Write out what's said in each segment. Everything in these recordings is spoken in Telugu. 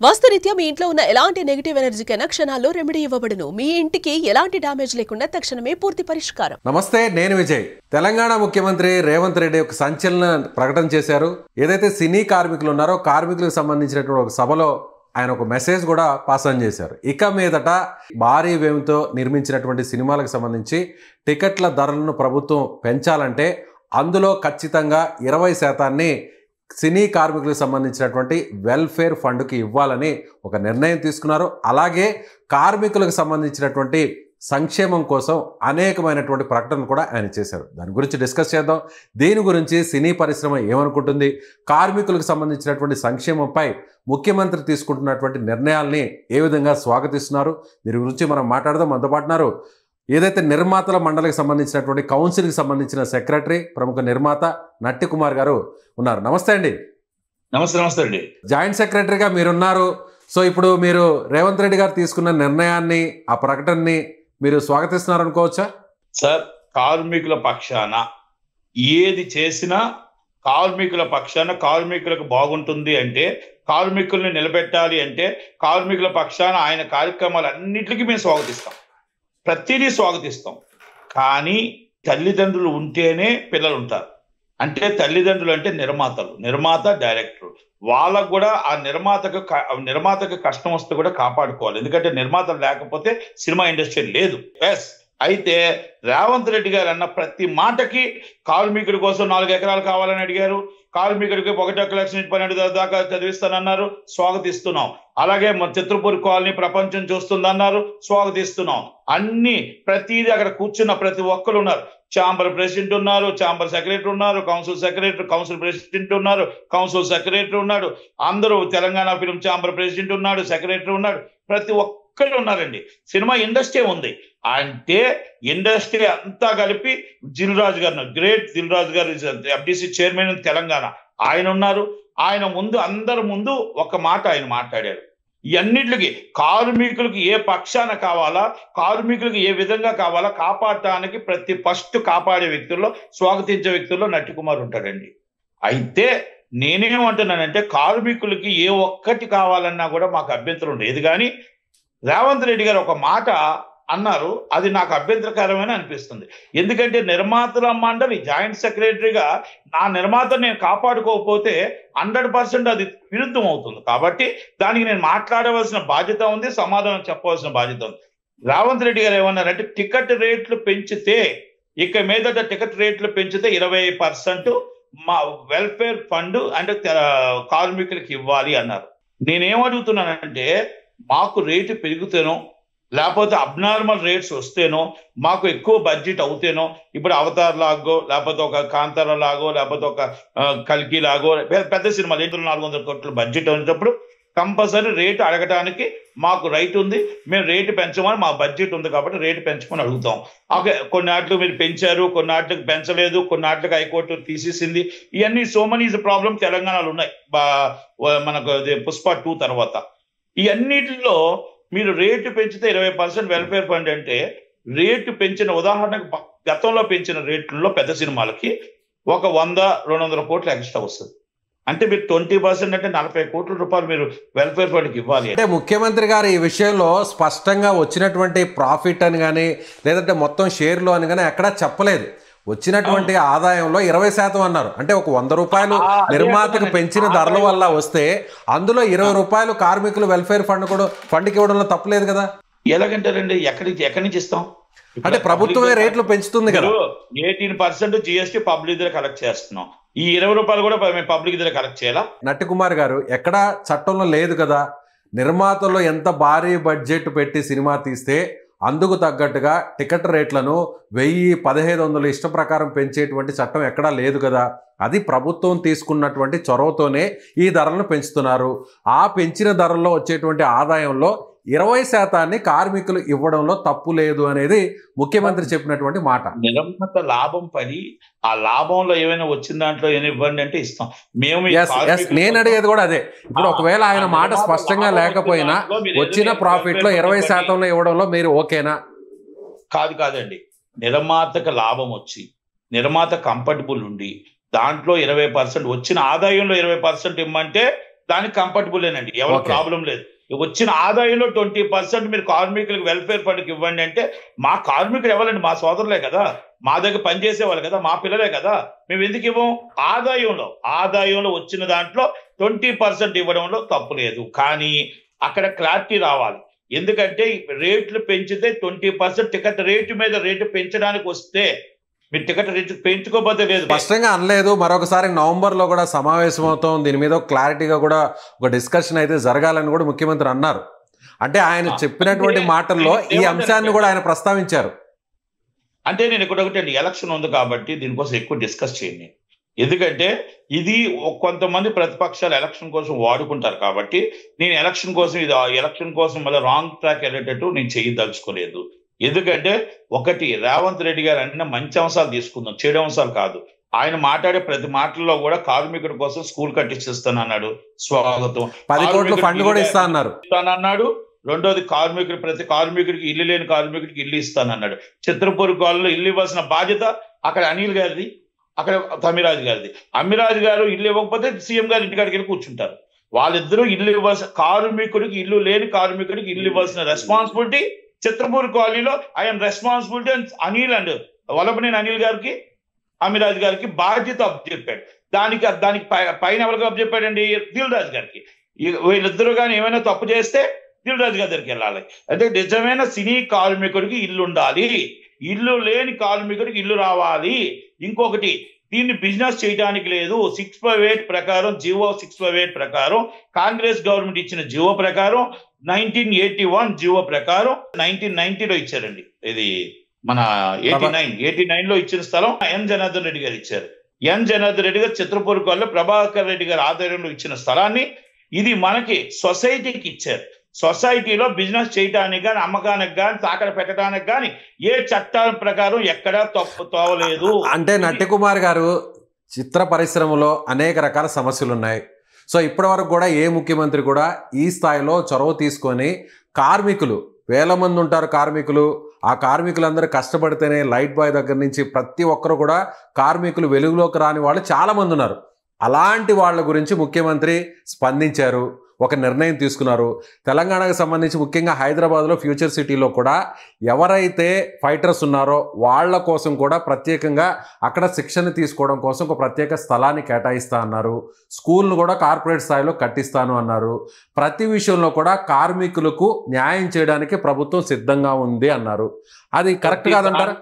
వాస్తురీత్యా మీ ఇంట్లో ఉన్న ఎలాంటి నెగటివ్ ఎనర్జీకైనా క్షణాల్లో రెమెడీ ఇవ్వబడును. మీ ఇంటికి ఎలాంటి డ్యామేజ్ లేకుండా తక్షణమే పూర్తి పరిష్కారం. నమస్తే, నేను విజయ్. తెలంగాణ ముఖ్యమంత్రి రేవంత్ రెడ్డి ఒక సంచలన ప్రకటన చేశారు. ఏదైతే సినీ కార్మికులు ఉన్నారో కార్మికులకు సంబంధించినటువంటి ఒక సభలో ఆయన ఒక మెసేజ్ కూడా పాస్ ఆన్ చేశారు. ఇక మీదట భారీ వ్యయంతో నిర్మించినటువంటి సినిమాలకు సంబంధించి టికెట్ల ధరలను ప్రభుత్వం పెంచాలంటే అందులో ఖచ్చితంగా 20% సినీ కార్మికులకు సంబంధించినటువంటి వెల్ఫేర్ ఫండ్కి ఇవ్వాలని ఒక నిర్ణయం తీసుకున్నారు. అలాగే కార్మికులకు సంబంధించినటువంటి సంక్షేమం కోసం అనేకమైనటువంటి ప్రకటనలు కూడా ఆయన చేశారు. దాని గురించి డిస్కస్ చేద్దాం. దీని గురించి సినీ పరిశ్రమ ఏమనుకుంటుంది, కార్మికులకు సంబంధించినటువంటి సంక్షేమంపై ముఖ్యమంత్రి తీసుకుంటున్నటువంటి నిర్ణయాల్ని ఏ విధంగా స్వాగతిస్తున్నారు, దీని గురించి మనం మాట్లాడదాం. మనతో పాటున్నారు ఏదైతే నిర్మాతల మండలికి సంబంధించినటువంటి కౌన్సిల్కి సంబంధించిన సెక్రటరీ, ప్రముఖ నిర్మాత నట్టి కుమార్ గారు ఉన్నారు. నమస్తే అండి. నమస్తే అండి. జాయింట్ సెక్రటరీగా మీరున్నారు. సో ఇప్పుడు మీరు రేవంత్ రెడ్డి గారు తీసుకున్న నిర్ణయాన్ని, ఆ ప్రకటనని మీరు స్వాగతిస్తున్నారు అనుకోవచ్చా? సార్, కార్మికుల పక్షాన ఏది చేసినా కార్మికుల పక్షాన కార్మికులకు బాగుంటుంది అంటే, కార్మికుల్ని నిలబెట్టాలి అంటే కార్మికుల పక్షాన ఆయన కార్యక్రమాలన్నింటికి మేము స్వాగతిస్తాం, ప్రతిదీ స్వాగతిస్తాం. కానీ తల్లిదండ్రులు ఉంటేనే పిల్లలు ఉంటారు. అంటే తల్లిదండ్రులు అంటే నిర్మాత డైరెక్టర్, వాళ్ళకు కూడా ఆ నిర్మాతకు కష్టం వస్తే కూడా కాపాడుకోవాలి. ఎందుకంటే నిర్మాతలు లేకపోతే సినిమా ఇండస్ట్రీ లేదు. ఎస్, అయితే రేవంత్ రెడ్డి గారు అన్న ప్రతి మాటకి కార్మికుడి కోసం 4 ఎకరాలు కావాలని అడిగారు, కార్మికుడికి 1,12,000 దాకా చదివిస్తానన్నారు, స్వాగతిస్తున్నాం. అలాగే చిత్రపూర్ కాలనీ ప్రపంచం చూస్తుందన్నారు, స్వాగతిస్తున్నాం. అన్ని ప్రతిదీ అక్కడ కూర్చున్న ప్రతి ఒక్కరు ఉన్నారు. ఛాంబర్ ప్రెసిడెంట్ ఉన్నారు, ఛాంబర్ సెక్రటరీ ఉన్నారు, కౌన్సిల్ ప్రెసిడెంట్ ఉన్నారు, కౌన్సిల్ సెక్రటరీ ఉన్నాడు, అందరూ తెలంగాణ ఫిల్మ్ ఛాంబర్ ప్రెసిడెంట్ ఉన్నాడు, సెక్రటరీ ఉన్నాడు, ప్రతి ఒక్కరు ఉన్నారండి. సినిమా ఇండస్ట్రీ ఉంది అంటే ఇండస్ట్రీ అంతా కలిపి దిల్ రాజు గారు, గ్రేట్ దిల్ రాజు గారు, ఎఫ్డిసి చైర్మన్ తెలంగాణ, ఆయన ఉన్నారు. ఆయన ముందు అందరి ముందు ఒక మాట ఆయన మాట్లాడారు. ఇవన్నిటికి కార్మికులకు ఏ పక్షాన కావాలా, కార్మికులకు ఏ విధంగా కావాలా కాపాడటానికి ఫస్ట్ కాపాడే వ్యక్తుల్లో, స్వాగతించే వ్యక్తుల్లో నట్టి కుమార్ ఉంటాడండి. అయితే నేనేమంటున్నానంటే కార్మికులకి ఏ ఒక్కటి కావాలన్నా కూడా మాకు అభ్యంతరం లేదు. కానీ రేవంత్ రెడ్డి గారు ఒక మాట అన్నారు, అది నాకు అభ్యంతరకరమైన అనిపిస్తుంది. ఎందుకంటే నిర్మాతల మండలి జాయింట్ సెక్రటరీగా నా నిర్మాత నేను కాపాడుకోకపోతే 100% అది విరుద్ధం అవుతుంది. కాబట్టి దానికి నేను మాట్లాడవలసిన బాధ్యత ఉంది, సమాధానం చెప్పవలసిన బాధ్యత ఉంది. రేవంత్ రెడ్డి గారు ఏమన్నారంటే టికెట్ రేట్లు పెంచితే, ఇక మీదట టికెట్ రేట్లు పెంచితే 20% మా వెల్ఫేర్ ఫండ్ అంటే కార్మికులకు ఇవ్వాలి అన్నారు. నేనేమడుగుతున్నానంటే మాకు రేటు పెరిగితేనో లేకపోతే అబ్నార్మల్ రేట్స్ వస్తేనో, మాకు ఎక్కువ బడ్జెట్ అవుతేనో, ఇప్పుడు అవతార్ లాగో లేకపోతే ఒక కాంతార లాగో లేకపోతే ఒక కల్కి లాగో పెద్ద సినిమాలు 400 కోట్ల బడ్జెట్ అయినప్పుడు కంపల్సరీ రేటు అడగటానికి మాకు రైట్ ఉంది. మేము రేటు పెంచమని, మా బడ్జెట్ ఉంది కాబట్టి రేటు పెంచమని అడుగుతాం. ఓకే, కొన్నాట్లు మీరు పెంచారు, కొన్నాట్లకు పెంచలేదు, కొన్నాట్లకు హైకోర్టు తీసేసింది. ఇవన్నీ సో మెనీ ప్రాబ్లమ్ తెలంగాణలో ఉన్నాయి మనకు పుష్ప 2 తర్వాత. ఇవన్నిటిలో మీరు రేటు పెంచితే 20% వెల్ఫేర్ ఫండ్ అంటే, రేటు పెంచిన ఉదాహరణకు గతంలో పెంచిన రేట్లలో పెద్ద సినిమాలకి ఒక 100-200 కోట్లు ఎక్స్ట్రా వస్తుంది. అంటే మీరు 20% అంటే 40 కోట్ల రూపాయలు మీరు వెల్ఫేర్ ఫండ్కి ఇవ్వాలి. అంటే ముఖ్యమంత్రి గారు ఈ విషయంలో స్పష్టంగా వచ్చినటువంటి ప్రాఫిట్ అని కానీ లేదంటే మొత్తం షేర్లు అని కానీ ఎక్కడా చెప్పలేదు. వచ్చినటువంటి ఆదాయంలో 20% అన్నారు. అంటే ఒక 100 రూపాయలు నిర్మాతకు పెంచిన ధరల వల్ల వస్తే అందులో 20 రూపాయలు కార్మికులు వెల్ఫేర్ ఫండ్కి ఇవ్వడంలో తప్పలేదు కదా. ఎలాగంటారండి, ఎక్కడి నుంచి ఇస్తాం? అంటే ప్రభుత్వమే రేట్లు పెంచుతుంది కదా. 18% జిఎస్టీ పబ్లిక్ దగ్గర కలెక్ట్ చేస్తున్నాం, ఈ 20 రూపాయలు కూడా మేము పబ్లిక్ దగ్గర కలెక్ట్ చేయాలా? నట్టి కుమార్ గారు, ఎక్కడా చట్టంలో లేదు కదా. నిర్మాతలు ఎంత భారీ బడ్జెట్ పెట్టి సినిమా తీస్తే అందుకు తగ్గట్టుగా టికెట్ రేట్లను 1000-1500 ఇష్ట ప్రకారం పెంచేటువంటి చట్టం ఎక్కడా లేదు కదా. అది ప్రభుత్వం తీసుకున్నటువంటి చొరవతోనే ఈ ధరలను పెంచుతున్నారు. ఆ పెంచిన ధరల్లో వచ్చేటువంటి ఆదాయంలో 20% కార్మికులు ఇవ్వడంలో తప్పు లేదు అనేది ముఖ్యమంత్రి చెప్పినటువంటి మాట. నిర్మాత లాభం పడి ఆ లాభంలో ఏమైనా వచ్చిన దాంట్లో ఏమైనా ఇవ్వండి అంటే ఇస్తాం మేము. నేను అడిగేది కూడా అదే. ఇప్పుడు ఒకవేళ ఆయన మాట స్పష్టంగా లేకపోయినా వచ్చిన ప్రాఫిట్ లో 20% ఇవ్వడంలో మీరు ఓకేనా? కాదండి, నిర్మాతకు లాభం వచ్చి నిర్మాత కంఫర్టబుల్ ఉండి దాంట్లో 20% వచ్చిన ఆదాయంలో 20% ఇమ్మంటే దానికి కంఫర్టబుల్ ఏనండి, ఎవరు ప్రాబ్లం లేదు. వచ్చిన ఆదాయంలో 20% మీరు కార్మికులకు వెల్ఫేర్ ఫండ్కి ఇవ్వండి అంటే, మా కార్మికులు ఎవరండి? మా సోదరులే కదా, మా దగ్గర పనిచేసే వాళ్ళు కదా, మా పిల్లలే కదా, మేము ఎందుకు ఇవ్వం? ఆదాయంలో వచ్చిన దాంట్లో 20% ఇవ్వడంలో తప్పు లేదు. కానీ అక్కడ క్లారిటీ రావాలి. ఎందుకంటే రేట్లు పెంచితే 20% టికెట్ రేటు మీద రేటు పెంచడానికి వస్తే, మీరు టికెట్ రేటు పెంచుకోకపోతే లేదు. స్పష్టంగా అనలేదు. మరొకసారి నవంబర్లో కూడా సమావేశం అవుతాం, దీని మీద క్లారిటీగా కూడా ఒక డిస్కషన్ అయితే జరగాలని కూడా ముఖ్యమంత్రి అన్నారు. అంటే ఆయన చెప్పినటువంటి మాటల్లో ఈ అంశాన్ని కూడా ఆయన ప్రస్తావించారు. అంటే నేను ఒకటి ఎలక్షన్ ఉంది కాబట్టి దీనికోసం ఎక్కువ డిస్కస్ చేయండి. ఎందుకంటే ఇది కొంతమంది ప్రతిపక్షాలు ఎలక్షన్ కోసం వాడుకుంటారు కాబట్టి, నేను ఎలక్షన్ కోసం మళ్ళీ రాంగ్ ట్రాక్ వెళ్ళేటట్టు నేను చేయదలుచుకోలేదు. ఎందుకంటే ఒకటి, రేవంత్ రెడ్డి గారు అన్న మంచి అంశాలు తీసుకుందాం, చెడు అంశాలు కాదు. ఆయన మాట్లాడే ప్రతి మాటల్లో కూడా కార్మికుడి కోసం స్కూల్ కట్టిస్తానన్నాడు, స్వాగతం. 10 కోట్ల ఫండ్ కూడా ఇస్తానన్నాడు. రెండోది ప్రతి కార్మికుడికి, ఇల్లు లేని కార్మికుడికి ఇల్లు ఇస్తానన్నాడు. చిత్రపూర్ కాలంలో ఇల్లు ఇవ్వాల్సిన బాధ్యత అక్కడ అనిల్ గారిది, అక్కడ తమ్మిరాజు గారిది. అమ్మిరాజు గారు ఇల్లు ఇవ్వకపోతే సీఎం గారు ఇంటికాడికి వెళ్ళి కూర్చుంటారు. వాళ్ళిద్దరూ ఇల్లు ఇవ్వాల్సిన, కార్మికుడికి, ఇల్లు లేని కార్మికుడికి ఇల్లు ఇవ్వాల్సిన రెస్పాన్సిబిలిటీ చిత్రపూర్ కాలనీలో ఐఎమ్ రెస్పాన్సిబిలిటీ అని అనిల్ అండ్ వల్లభనేని అనిల్ గారికి, అమిరాజ్ గారికి బాధ్యత అప్పచెప్పాడు. దానికి పైన ఎవరికి అప్పచెప్పాడండి? దిల్ రాజు గారికి. వీళ్ళిద్దరూ కానీ ఏమైనా తప్పు చేస్తే దిల్ రాజు గారి దగ్గరికి వెళ్ళాలి. అంటే నిజమైన సినీ కార్మికుడికి ఇల్లు ఉండాలి, ఇల్లు లేని కార్మికుడికి ఇల్లు రావాలి. ఇంకొకటి, దీన్ని బిజినెస్ చేయడానికి లేదు. 658 ప్రకారం, జీవో 658 ప్రకారం, కాంగ్రెస్ గవర్నమెంట్ ఇచ్చిన జీవో ప్రకారం, 1981 జీవో ప్రకారం 1990లో ఇచ్చారండి. ఇది మన 89లో ఇచ్చిన స్థలం ఎన్ జనార్దన్ రెడ్డి గారు ఇచ్చారు. ఎన్ జనార్దన్ రెడ్డి గారు చిత్రపూర్ కాలనీలో ప్రభాకర్ రెడ్డి గారి ఆధ్వర్యంలో ఇచ్చిన స్థలాన్ని ఇది మనకి సొసైటీకి ఇచ్చారు. సొసైటీలో బిజినెస్ చేయడానికి కానీ, అమ్మకానికి కానీ, తాకడ పెట్టడానికి కానీ ఏ చట్టాల ప్రకారం ఎక్కడా తప్పు తోవలేదు. అంటే నట్టికుమార్ గారు, చిత్ర పరిశ్రమలో అనేక రకాల సమస్యలు ఉన్నాయి. సో ఇప్పటి వరకు కూడా ఏ ముఖ్యమంత్రి కూడా ఈ స్థాయిలో చొరవ తీసుకొని, కార్మికులు వేల మంది ఉంటారు కార్మికులు, ఆ కార్మికులందరూ కష్టపడితేనే లైట్ బాయ్ దగ్గర నుంచి ప్రతి ఒక్కరు కూడా కార్మికులు వెలుగులోకి రాని వాళ్ళు చాలామంది ఉన్నారు. అలాంటి వాళ్ళ గురించి ముఖ్యమంత్రి స్పందించారు, ఒక నిర్ణయం తీసుకున్నారు. తెలంగాణకు సంబంధించి ముఖ్యంగా హైదరాబాద్లో ఫ్యూచర్ సిటీలో కూడా ఎవరైతే ఫైటర్స్ ఉన్నారో వాళ్ళ కోసం కూడా ప్రత్యేకంగా అక్కడ శిక్షణ తీసుకోవడం కోసం ఒక ప్రత్యేక స్థలాన్ని కేటాయిస్తా అన్నారు. స్కూల్ను కూడా కార్పొరేట్ స్థాయిలో కట్టిస్తాను అన్నారు. ప్రతి విషయంలో కూడా కార్మికులకు న్యాయం చేయడానికి ప్రభుత్వం సిద్ధంగా ఉంది అన్నారు. అది కరెక్ట్ కాదంటారా?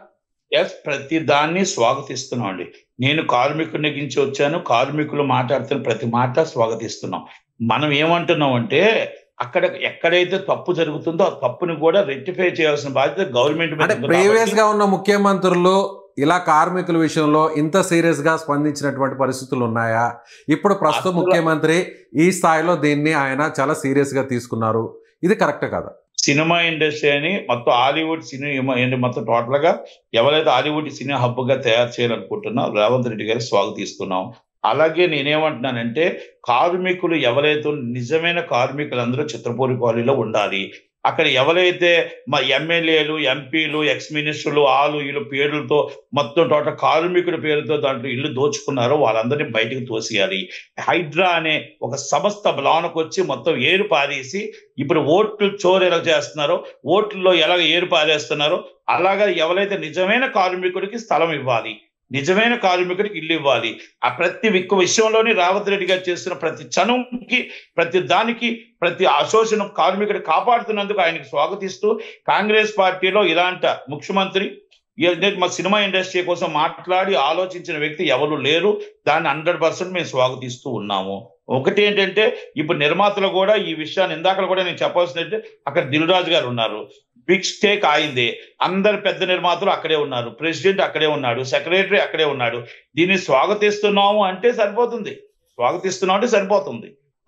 ప్రతి దాన్ని స్వాగతిస్తున్నాం అండి. నేను కార్మికుడి నుంచి వచ్చాను, కార్మికులు మాట్లాడుతున్న ప్రతి మాట స్వాగతిస్తున్నాం. మనం ఏమంటున్నాం అంటే, అక్కడ ఎక్కడైతే తప్పు జరుగుతుందో ఆ తప్పుని కూడా రెక్టిఫై చేయాల్సిన బాధ్యత గవర్నమెంట్ మీద. ప్రీవియస్ గా ఉన్న ముఖ్యమంత్రులు ఇలా కార్మికుల విషయంలో ఇంత సీరియస్ గా స్పందించినటువంటి పరిస్థితులు ఉన్నాయా? ఇప్పుడు ప్రస్తుత ముఖ్యమంత్రి ఈ స్థాయిలో దీన్ని ఆయన చాలా సీరియస్ గా తీసుకున్నారు. ఇది కరెక్ట్ కదా? సినిమా ఇండస్ట్రీ అని మొత్తం హాలీవుడ్ సినిమా మొత్తం టోటల్ గా ఎవరైతే హాలీవుడ్ సినిమా హబ్ గా తయారు చేయాలనుకుంటున్నా రేవంత్ రెడ్డి గారు స్వాగతిస్తున్నాం. అలాగే నేనేమంటున్నానంటే, కార్మికులు ఎవరైతే నిజమైన కార్మికులందరూ చిత్రపూరి కాలనీలో ఉండాలి. అక్కడ ఎవరైతే మా ఎమ్మెల్యేలు, ఎంపీలు, ఎక్స్ మినిస్టర్లు, వీళ్ళు పేర్లతో మొత్తం టోటల్ కార్మికుల పేరుతో దాంట్లో ఇల్లు దోచుకున్నారో వాళ్ళందరినీ బయటకు తోసేయాలి. హైడ్రా అనే ఒక సంస్థ లోనకు వచ్చి మొత్తం ఏరు పారేసి, ఇప్పుడు ఓట్లు చోరు ఎలా చేస్తున్నారో, ఓట్లలో ఎలా ఏరు పారేస్తున్నారో అలాగా ఎవరైతే నిజమైన కార్మికుడికి స్థలం ఇవ్వాలి, నిజమైన కార్మికుడికి ఇల్లు ఇవ్వాలి. ఆ ప్రతి విషయంలోని రేవంత్ రెడ్డి గారు చేస్తున్న ప్రతి చనువుకి, ప్రతి దానికి, ప్రతి అశోషణ కార్మికుడు కాపాడుతున్నందుకు ఆయనకు స్వాగతిస్తూ, కాంగ్రెస్ పార్టీలో ఇలాంటి ముఖ్యమంత్రి మా సినిమా ఇండస్ట్రీ కోసం మాట్లాడి ఆలోచించిన వ్యక్తి ఎవరు లేరు. దాన్ని 100% మేము స్వాగతిస్తూ ఉన్నాము. ఒకటి ఏంటంటే, ఇప్పుడు నిర్మాతలు కూడా ఈ విషయాన్ని ఇందాక కూడా నేను చెప్పాల్సిందంటే, అక్కడ దిల్ రాజు గారు ఉన్నారు, బిగ్ స్టేక్ ఆయిందే, అందరు పెద్ద నిర్మాతలు అక్కడే ఉన్నారు, ప్రెసిడెంట్ అక్కడే ఉన్నాడు, సెక్రటరీ అక్కడే ఉన్నాడు. దీన్ని స్వాగతిస్తున్నాము అంటే సరిపోతుంది,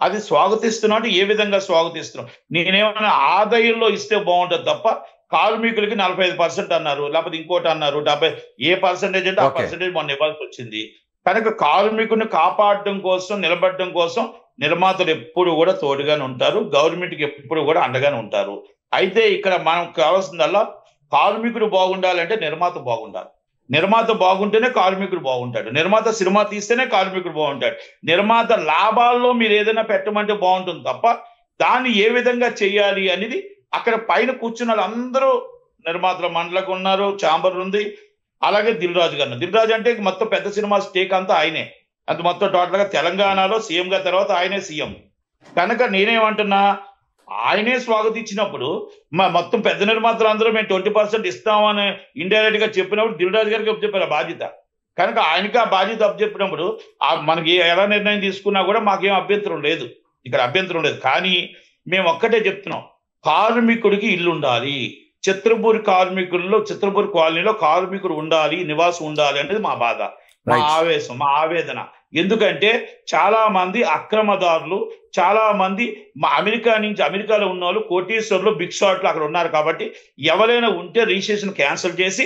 అది స్వాగతిస్తున్నాం అంటే ఏ విధంగా స్వాగతిస్తున్నాం? నేనేమన్నా ఆదాయంలో ఇస్తే బాగుంటుంది తప్ప, కార్మికులకి 45% అన్నారు, లేకపోతే ఇంకోటి అన్నారు, 70 ఏ పర్సెంటేజ్ అంటే ఆ పర్సెంటేజ్ మొన్న ఇవ్వాల్సి వచ్చింది. కనుక కార్మికుని కాపాడడం కోసం, నిలబడడం కోసం నిర్మాతలు ఎప్పుడు కూడా తోడుగానే ఉంటారు, గవర్నమెంట్కి ఎప్పుడు కూడా అండగానే ఉంటారు. అయితే ఇక్కడ మనం కావాల్సిందల్లా కార్మికుడు బాగుండాలంటే నిర్మాత బాగుండాలి. నిర్మాత బాగుంటేనే కార్మికుడు బాగుంటాడు, నిర్మాత సినిమా తీస్తేనే కార్మికుడు బాగుంటాడు. నిర్మాత లాభాల్లో మీరు ఏదైనా పెట్టమంటే బాగుంటుంది తప్ప దాన్ని ఏ విధంగా చేయాలి అనేది అక్కడ పైన కూర్చున్న వాళ్ళందరూ నిర్మాతల మండలకు ఉన్నారు, ఛాంబర్ ఉంది, అలాగే దిల్ రాజు గారు. దిల్ రాజు అంటే మొత్తం పెద్ద సినిమా స్టేక్ అంతా ఆయనే, అంత మొత్తం టోటల్గా తెలంగాణలో సీఎంగా తర్వాత ఆయనే సీఎం. కనుక నేనేమంటున్నా, ఆయనే స్వాగతించినప్పుడు మొత్తం పెద్ద నిర్మాతలు అందరూ మేము 20% ఇస్తామని ఇండైరెక్ట్ గా చెప్పినప్పుడు దిల్ రాజు గారికి అప్పచెప్పారు ఆ బాధ్యత. కనుక ఆయనకి ఆ బాధ్యత అప్పచెప్పినప్పుడు మనకి ఎలా నిర్ణయం తీసుకున్నా కూడా మాకేం అభ్యంతరం లేదు, ఇక్కడ అభ్యంతరం లేదు. కానీ మేము ఒక్కటే చెప్తున్నాం, కార్మికుడికి ఇల్లు ఉండాలి, చిత్రపూర్ కాలనీలో కార్మికుడు ఉండాలి, నివాసం ఉండాలి అనేది మా బాధ, మా ఆవేశం, మా ఆవేదన. ఎందుకంటే చాలా మంది అక్రమదారులు, చాలా మంది అమెరికాలో ఉన్న వాళ్ళు కోటీశ్వర్లు, బిగ్ షాట్లు అక్కడ ఉన్నారు. కాబట్టి ఎవరైనా ఉంటే రిజిస్ట్రేషన్ క్యాన్సిల్ చేసి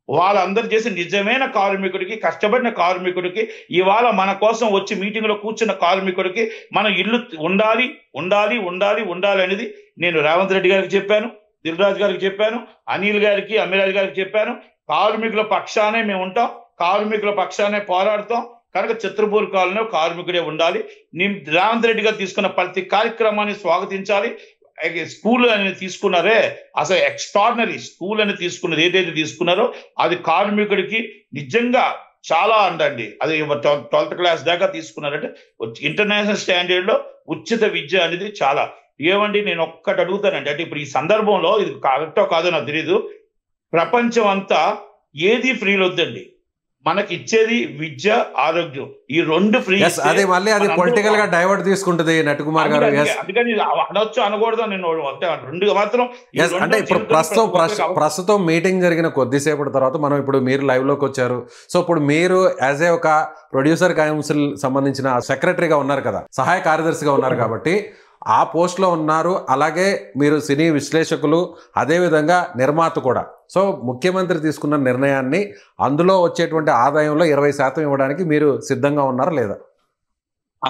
వాళ్ళందరూ చేసి నిజమైన కార్మికుడికి, కష్టపడిన కార్మికుడికి, ఇవాళ మన కోసం వచ్చి మీటింగ్ లో కూర్చున్న కార్మికుడికి మన ఇల్లు ఉండాలి ఉండాలి ఉండాలి ఉండాలి అనేది నేను రేవంత్ రెడ్డి గారికి చెప్పాను, దిల్ రాజు గారికి చెప్పాను, అనిల్ గారికి, అమీరాజ్ గారికి చెప్పాను. కార్మికుల పక్షానే మేము ఉంటాం, కార్మికుల పక్షానే పోరాడతాం. కనుక చిత్రపూర్ కాలనీలో కార్మికుడే ఉండాలి. రేవంత్ రెడ్డి గారు తీసుకున్న ప్రతి కార్యక్రమాన్ని స్వాగతించాలి. స్కూల్ అని తీసుకున్నారే, అసలు ఎక్స్ట్రాడినరీ స్కూల్ అని తీసుకున్నది ఏదైతే తీసుకున్నారో అది కార్మికుడికి నిజంగా చాలా అండి. అది 12th క్లాస్ దాకా తీసుకున్నారంటే ఇంటర్నేషనల్ స్టాండర్డ్ లో ఉచిత విద్య అనేది చాలా. ఏమండి నేను ఒక్కటి అడుగుతానండి, అంటే ఇప్పుడు ఈ సందర్భంలో ఇది కరెక్టో కాదో నాకు తెలియదు, ప్రపంచం అంతా ఏది ఫ్రీలు వద్దండి, మనకి ఇచ్చేది విద్య, ఆరోగ్యం, ఈ రెండు ఫ్రీ. అది మళ్ళీ అది పొలిటికల్ గా డైవర్ట్ తీసుకుంటది నటుకుమార్ గారు. అందుకని అనొచ్చు అనకూడదు నేను రెండు మాత్రం. అంటే ఇప్పుడు ప్రస్తుతం మీటింగ్ జరిగిన కొద్దిసేపటి తర్వాత మనం ఇప్పుడు మీరు లైవ్ లోకి వచ్చారు. సో ఇప్పుడు మీరు యాజ్ ఏ ఒక ప్రొడ్యూసర్ కౌన్సిల్ సంబంధించిన సెక్రటరీగా ఉన్నారు కదా, సహాయ కార్యదర్శిగా ఉన్నారు కాబట్టి ఆ పోస్ట్లో ఉన్నారు. అలాగే మీరు సినీ విశ్లేషకులు, అదేవిధంగా నిర్మాత కూడా. సో ముఖ్యమంత్రి తీసుకున్న నిర్ణయాన్ని, అందులో వచ్చేటువంటి ఆదాయంలో 20% ఇవ్వడానికి మీరు సిద్ధంగా ఉన్నారా లేదా?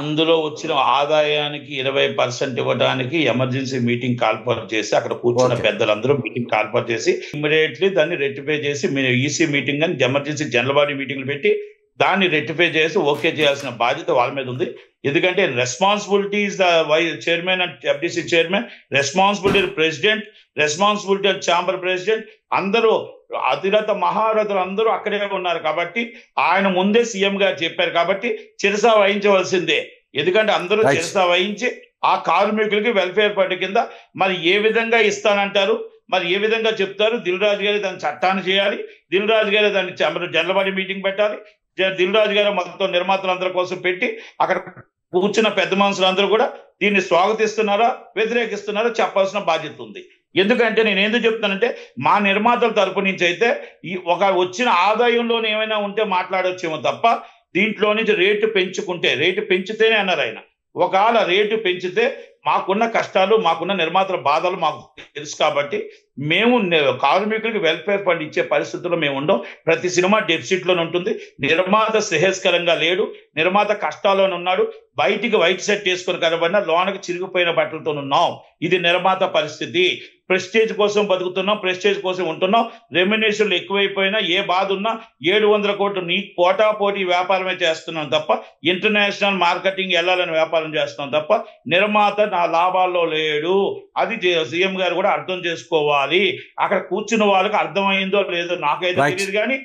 అందులో వచ్చిన ఆదాయానికి 20% ఇవ్వడానికి ఎమర్జెన్సీ మీటింగ్ కాల్ఫర్ చేసి అక్కడ కూర్చున్న పెద్దలందరూ మీటింగ్ కాల్ఫర్ చేసి ఇమ్మీడియట్లీ దాన్ని రెక్టిఫై చేసి మీరు ఈసీ మీటింగ్ అని ఎమర్జెన్సీ జనరల్ బాడీ మీటింగ్లు పెట్టి దాన్ని రెక్టిఫై చేసి ఓకే చేయాల్సిన బాధ్యత వాళ్ళ మీద ఉంది. ఎందుకంటే responsibility is the chairman and FDC chairman, responsibility president, responsibility chamber president, అందరూ అతిరథ మహారథులు అందరూ అక్కడే ఉన్నారు. కాబట్టి ఆయన ముందే సీఎం గారు చెప్పారు కాబట్టి చిరసా వహించవలసిందే. ఎందుకంటే అందరూ చిరసా వహించి ఆ కార్మికులకి వెల్ఫేర్ ఫండ్ కింద మరి ఏ విధంగా ఇస్తానంటారు, మరి ఏ విధంగా చెప్తారు. దిల్ రాజు గారు దాన్ని చట్టాన్ని చేయాలి, దిల్ రాజు గారు దాన్ని జనరల్ బాడీ మీటింగ్ పెట్టాలి, దిల్ రాజు గారు మొత్తం నిర్మాతలందరి కోసం పెట్టి అక్కడ కూర్చున్న పెద్ద మనుషులందరూ కూడా దీన్ని స్వాగతిస్తున్నారా వ్యతిరేకిస్తున్నారా చెప్పాల్సిన బాధ్యత ఉంది. ఎందుకంటే నేను ఎందుకు చెప్తానంటే మా నిర్మాతల తరపు నుంచి అయితే ఈ ఒక వచ్చిన ఆదాయంలోనే ఏమైనా ఉంటే మాట్లాడొచ్చేమో తప్ప దీంట్లో నుంచి రేటు పెంచితేనే అన్నారు ఆయన. ఒకవేళ రేటు పెంచితే మాకున్న కష్టాలు, మాకున్న నిర్మాతల బాధలు మాకు తెలుసు. కాబట్టి మేము కార్మికులకి వెల్ఫేర్ ఫండ్ ఇచ్చే పరిస్థితుల్లో మేము ఉండం. ప్రతి సినిమా డెఫిసిట్లోనే ఉంటుంది. నిర్మాత శ్రేయస్కరంగా లేడు, నిర్మాత కష్టాల్లోనే ఉన్నాడు. బయటికి వైట్ షర్ట్ వేసుకొని కనబడినా లోనకి చిరిగిపోయిన బట్టలతో ఉన్నాం. ఇది నిర్మాత పరిస్థితి. ప్రెస్టేజ్ కోసం బతుకుతున్నాం, ప్రెస్టేజ్ కోసం ఉంటున్నాం. రెమ్యునరేషన్లు ఎక్కువైపోయినా ఏ బాధ ఉన్నా 700 కోట్లు నీ పోటీ వ్యాపారమే చేస్తున్నాం తప్ప ఇంటర్నేషనల్ మార్కెటింగ్ వెళ్ళాలని వ్యాపారం చేస్తున్నాం తప్ప నిర్మాత నా లాభాల్లో లేడు. అది సీఎం గారు కూడా అర్థం చేసుకోవాలి. అక్కడ కూర్చున్న వాళ్ళకి అర్థమైందో లేదో నాకైతే తెలియదు, కానీ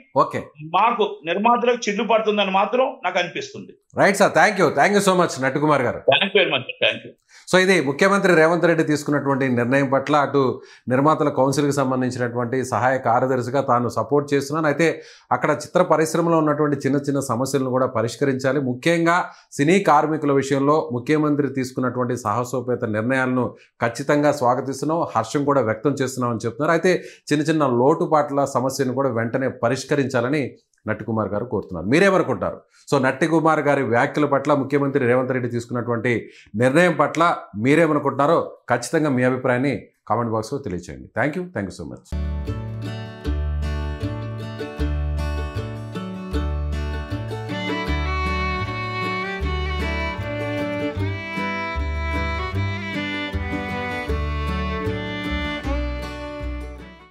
మాకు నిర్మాతలకు చిల్లు పడుతుందని మాత్రం నాకు అనిపిస్తుంది. Right sir, thank you so much Natukumar గారు. Thank you very much. Thank you. So ఇది ముఖ్యమంత్రి రేవంత్ రెడ్డి తీసుకున్నటువంటి నిర్ణయం పట్ల అటు నిర్మాతల కౌన్సిల్కి సంబంధించినటువంటి సహాయ కార్యదర్శిగా తాను సపోర్ట్ చేస్తున్నాను. అయితే అక్కడ చిత్ర పరిశ్రమలో ఉన్నటువంటి చిన్న చిన్న సమస్యలను కూడా పరిష్కరించాలి. ముఖ్యంగా సినీ కార్మికుల విషయంలో ముఖ్యమంత్రి తీసుకున్నటువంటి సాహసోపేత నిర్ణయాలను ఖచ్చితంగా స్వాగతిస్తున్నాం, హర్షం కూడా వ్యక్తం చేస్తున్నాం అని చెప్తున్నారు. అయితే చిన్న చిన్న లోటుపాట్ల సమస్యను కూడా వెంటనే పరిష్కరించాలని నట్టికుమార్ గారు కోరుతున్నారు. మీరేమనుకుంటారు? సో నట్టికుమార్ గారి వ్యాఖ్యల పట్ల, ముఖ్యమంత్రి రేవంత్ రెడ్డి తీసుకున్నటువంటి నిర్ణయం పట్ల మీరేమనుకుంటున్నారో ఖచ్చితంగా మీ అభిప్రాయాన్ని కామెంట్ బాక్స్లో తెలియచేయండి. Thank you so much.